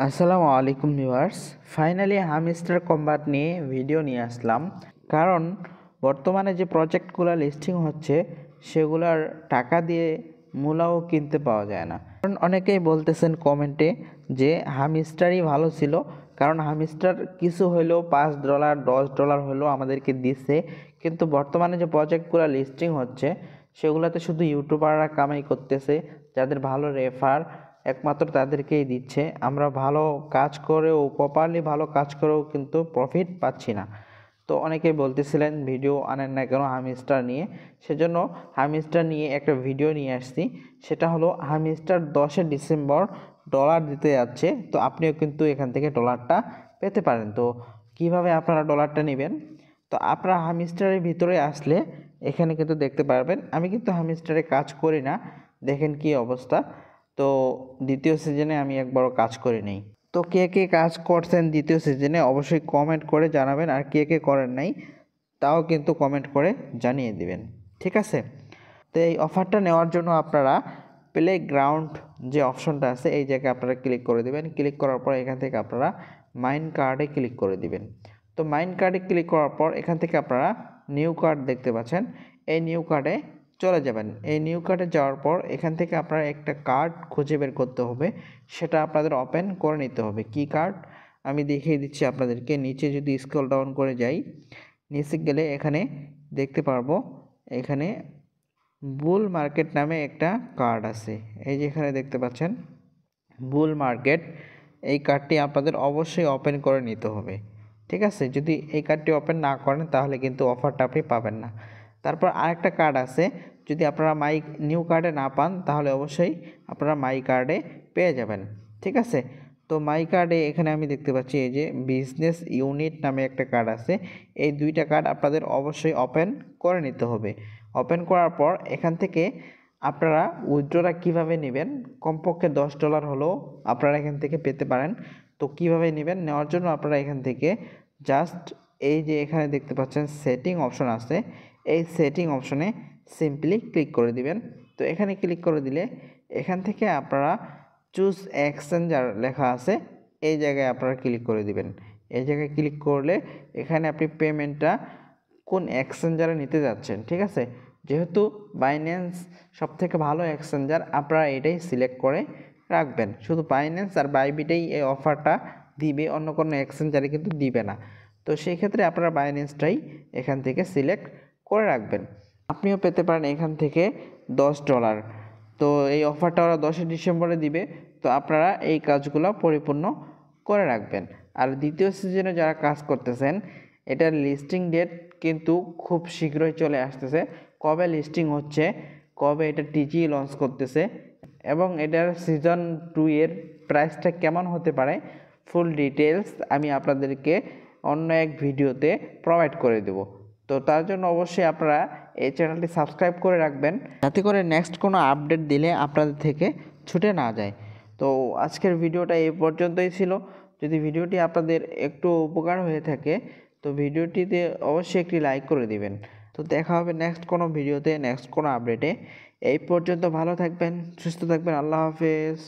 আসসালামু আলাইকুম viewers. Finally hamster combat নিয়ে ভিডিও নিয়ে আসলাম। কারণ বর্তমানে যে প্রজেক্টগুলো লিস্টিং হচ্ছে সেগুলোর টাকা দিয়ে মূলাও কিনতে পাওয়া যায় না। কারণ অনেকেই বলতেছেন কমেন্টে যে হামস্টারই ভালো ছিল, কারণ হামস্টার কিছু হইলেও $5 $10 হলেও আমাদেরকে দিচ্ছে। কিন্তু বর্তমানে যে প্রজেক্টগুলো লিস্টিং হচ্ছে সেগুলোতে শুধু ইউটিউবাররা কামাই করতেছে, যাদের ভালো রেফার একমাত্র তাদেরকেই দিচ্ছে। আমরা ভালো কাজ করেও প্রপারলি ভালো কাজ করেও কিন্তু প্রফিট পাচ্ছি না। তো অনেকেই বলতেছিলেন ভিডিও আনেন না কেন হামস্টার নিয়ে, সেজন্য হামস্টার নিয়ে একটা ভিডিও নিয়ে আসছি। সেটা হলো হামস্টার 10 ডিসেম্বর ডলার দিতে যাচ্ছে, তো আপনিও কিন্তু এখান থেকে ডলারটা পেতে পারেন। তো কিভাবে আপনারা ডলারটা নেবেন, তো আপনারা হামস্টারের ভিতরে আসলে এখানে কিন্তু দেখতে পারবেন। আমি কিন্তু হামস্টারে কাজ করি না, দেখেন কি অবস্থা। তো দ্বিতীয় সিজনে আমি একবারও কাজ করি নাই। তো কে কে কাজ করছেন দ্বিতীয় সিজনে অবশ্যই কমেন্ট করে জানাবেন, আর কে কে করেন নাই তাও কিন্তু কমেন্ট করে জানিয়ে দিবেন, ঠিক আছে? তো এই অফারটা নেওয়ার জন্য আপনারা প্লে গ্রাউন্ড যে অপশনটা আছে এই জায়গায় আপনারা ক্লিক করে দিবেন। ক্লিক করার পর এখান থেকে আপনারা মাইন কার্ডে ক্লিক করে দিবেন। তো মাইন কার্ডে ক্লিক করার পর এখান থেকে আপনারা নিউ কার্ড দেখতে পাচ্ছেন, এই নিউ কার্ডে চলে যাবেন। এই নিউ কার্ডে যাওয়ার পর এখান থেকে আপনারা একটা কার্ড খুঁজে বের করতে হবে, সেটা আপনাদের ওপেন করে নিতে হবে। কি কার্ড আমি দেখিয়ে দিচ্ছি আপনাদেরকে। নিচে যদি স্ক্রল ডাউন করে যাই, নিচে গেলে এখানে দেখতে পারবো এখানে বুল মার্কেট নামে একটা কার্ড আছে। এই যে এখানে দেখতে পাচ্ছেন বুল মার্কেট, এই কার্ডটি আপনাদের অবশ্যই ওপেন করে নিতে হবে, ঠিক আছে? যদি এই কার্ডটি ওপেন না করেন তাহলে কিন্তু অফারটা আপনি পাবেন না। তারপর আরেকটা কার্ড আছে, যদি আপনারা মাই নিউ কার্ডে না পান তাহলে অবশ্যই আপনারা মাই কার্ডে পেয়ে যাবেন, ঠিক আছে? তো মাই কার্ডে এখানে আমি দেখতে পাচ্ছি এই যে বিজনেস ইউনিট নামে একটা কার্ড আছে। এই দুইটা কার্ড আপনাদের অবশ্যই ওপেন করে নিতে হবে। ওপেন করার পর এখান থেকে আপনারা উইথড্রটা কীভাবে নেবেন, কমপক্ষে $10 হলেও আপনারা এখান থেকে পেতে পারেন। তো কিভাবে নেবেন, নেওয়ার জন্য আপনারা এখান থেকে জাস্ট এই যে এখানে দেখতে পাচ্ছেন সেটিং অপশন আছে, এই সেটিং অপশনে সিম্পলি ক্লিক করে দিবেন। তো এখানে ক্লিক করে দিলে এখান থেকে আপনারা চুজ এক্সচেঞ্জার লেখা আছে, এই জায়গায় আপনারা ক্লিক করে দিবেন। এই জায়গায় ক্লিক করলে এখানে আপনি পেমেন্টটা কোন এক্সচেঞ্জারে নিতে যাচ্ছেন, ঠিক আছে? যেহেতু বাইন্যান্স সবথেকে ভালো এক্সচেঞ্জার, আপনারা এটাই সিলেক্ট করে রাখবেন। শুধু বাইন্যান্স আর বাইবিটেই এই অফারটা দিবে, অন্য কোনো এক্সচেঞ্জারে কিন্তু দিবে না। তো সেই ক্ষেত্রে আপনারা বাইন্যান্সটাই এখান থেকে সিলেক্ট করে রাখবেন। আপনিও পেতে পারেন এখান থেকে $10। তো এই অফারটা ওরা 10 ডিসেম্বরে দিবে, তো আপনারা এই কাজগুলো পরিপূর্ণ করে রাখবেন। আর দ্বিতীয় সিজনে যারা কাজ করতেছেন, এটার লিস্টিং ডেট কিন্তু খুব শীঘ্রই চলে আসতেছে। কবে লিস্টিং হচ্ছে, কবে এটা টিজি লঞ্চ করতেছে এবং এটার সিজন 2 এর প্রাইসটা কেমন হতে পারে, ফুল ডিটেলস আমি আপনাদেরকে অন্য এক ভিডিওতে প্রোভাইড করে দেব। তো তার জন্য অবশ্যই আপনারা এই চ্যানেলটি সাবস্ক্রাইব করে রাখবেন, যাতে করে নেক্সট কোনো আপডেট দিলে আপনাদের থেকে ছুটে না যায়। তো আজকের ভিডিওটা এই পর্যন্তই ছিল। যদি ভিডিওটি আপনাদের একটু উপকার হয়ে থাকে তো ভিডিওটিতে অবশ্যই একটি লাইক করে দিবেন। তো দেখা হবে নেক্সট কোনো ভিডিওতে, নেক্সট কোনো আপডেটে। এই পর্যন্ত ভালো থাকবেন, সুস্থ থাকবেন। আল্লাহ হাফেজ।